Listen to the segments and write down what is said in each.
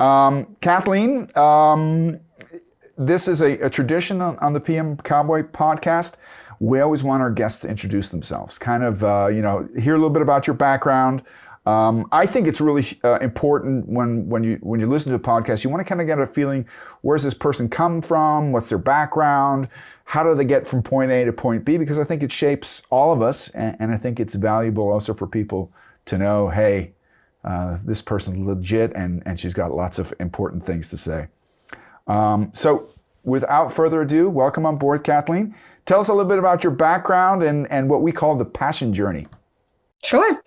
Kathleen, this is a tradition on the PM Cowboy Podcast. We always want our guests to introduce themselves, kind of, hear a little bit about your background. I think it's really important when you listen to a podcast, you want to kind of get a feeling, where's this person come from? What's their background? How do they get from point A to point B? Because I think it shapes all of us, and I think it's valuable also for people to know, hey, this person's legit and she's got lots of important things to say. So without further ado, welcome on board, Kathleen. Tell us a little bit about your background and what we call the passion journey. Sure.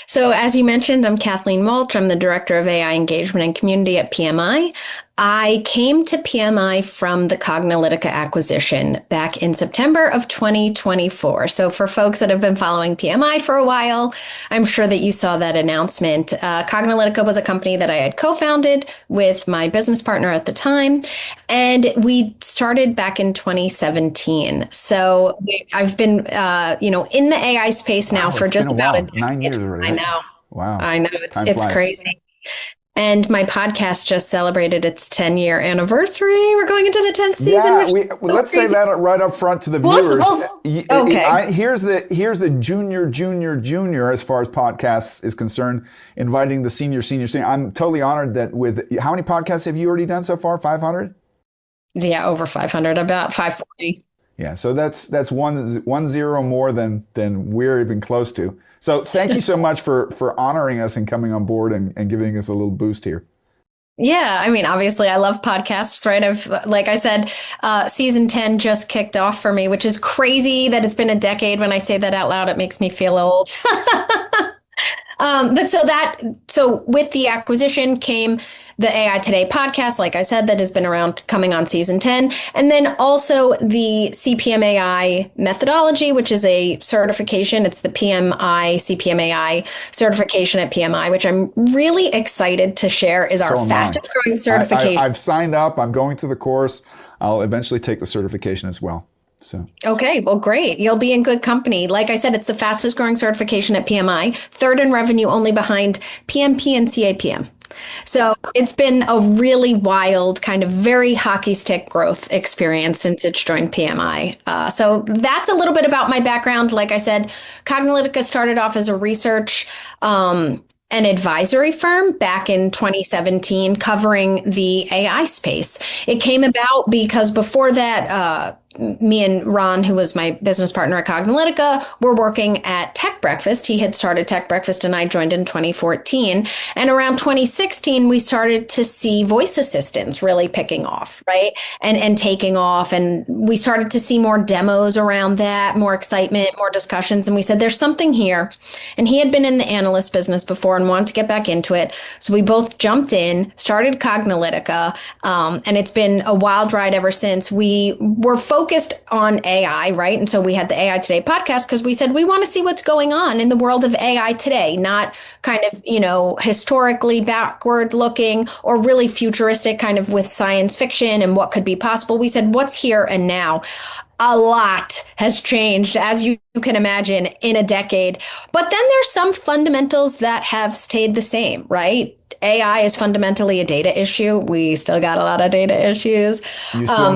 So as you mentioned, I'm Kathleen Walch. I'm the Director of AI Engagement and Community at PMI. I came to PMI from the Cognilytica acquisition back in September of 2024. So for folks that have been following PMI for a while, I'm sure that you saw that announcement. Cognilytica was a company that I had co-founded with my business partner at the time, and we started back in 2017. So I've been, in the AI space now for just about 9 years already. I know. Wow. I know. It's crazy. And my podcast just celebrated its 10-year anniversary. We're going into the 10th season. Yeah, let's say that right up front to the viewers. Okay. Here's the junior as far as podcasts is concerned, inviting the senior. I'm totally honored that with, how many podcasts have you already done so far? 500? Yeah, over 500, about 540. Yeah, so that's one zero more than we're even close to. So thank you so much for honoring us and coming on board and giving us a little boost here. Yeah, I mean, obviously, I love podcasts, right? Like I said, season 10 just kicked off for me, which is crazy that it's been a decade. When I say that out loud, it makes me feel old. So with the acquisition came the AI Today podcast, like I said, that has been around, coming on season 10. And then also the CPMAI methodology, which is a certification. It's the CPMAI certification at PMI, which I'm really excited to share is our fastest growing certification. I've signed up. I'm going through the course. I'll eventually take the certification as well. So. Okay, well, great. You'll be in good company. Like I said, it's the fastest growing certification at PMI, third in revenue only behind PMP and CAPM. So it's been a really wild, kind of very hockey stick growth experience since it's joined PMI. So that's a little bit about my background. Like I said, Cognilytica started off as a research an advisory firm back in 2017 covering the AI space. It came about because before that, me and Ron, who was my business partner at Cognilytica, were working at Tech Breakfast. He had started Tech Breakfast and I joined in 2014. And around 2016, we started to see voice assistants really picking off, right? And taking off. And we started to see more demos around that, more excitement, more discussions. And we said, there's something here. And he had been in the analyst business before and wanted to get back into it. So we both jumped in, started Cognilytica, and it's been a wild ride ever since. We were focused on AI, right? And so we had the AI Today podcast because we said we want to see what's going on in the world of AI today, not kind of, historically backward looking or really futuristic kind of with science fiction and what could be possible. We said, what's here and now? A lot has changed, as you can imagine, in a decade. But then there's some fundamentals that have stayed the same, right? AI is fundamentally a data issue. We still got a lot of data issues. You still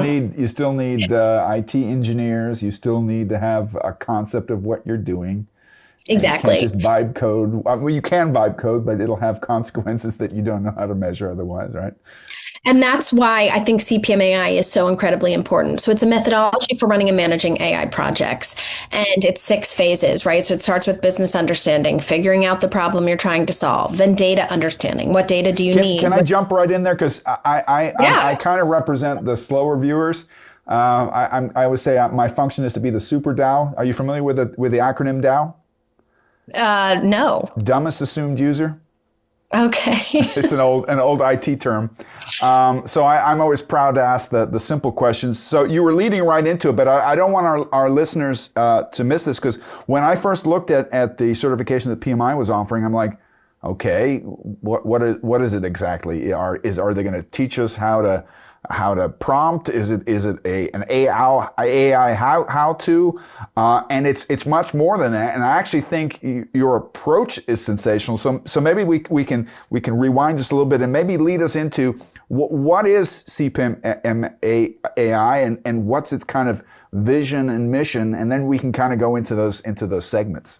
need IT engineers. You still need to have a concept of what you're doing. Exactly. You can't just vibe code. Well, you can vibe code, but it'll have consequences that you don't know how to measure otherwise, right? And that's why I think CPMAI is so incredibly important. So it's a methodology for running and managing AI projects. And it's 6 phases, right? So it starts with business understanding, figuring out the problem you're trying to solve, then data understanding. What data do you need? Can I jump right in there? Because I kind of represent the slower viewers. I would say my function is to be the super DAO. Are you familiar with the acronym DAO? No. Dumbest assumed user. Okay. It's an old IT term. So I'm always proud to ask the simple questions. So you were leading right into it, but I don't want our listeners to miss this, because when I first looked at the certification that PMI was offering, I'm like, okay, what is it exactly? Are they going to teach us how to how to prompt? Is it an AI how to? And it's much more than that. And I actually think your approach is sensational. So maybe we can rewind just a little bit and maybe lead us into what is CPMAI and what's its kind of vision and mission, and then we can kind of go into those segments.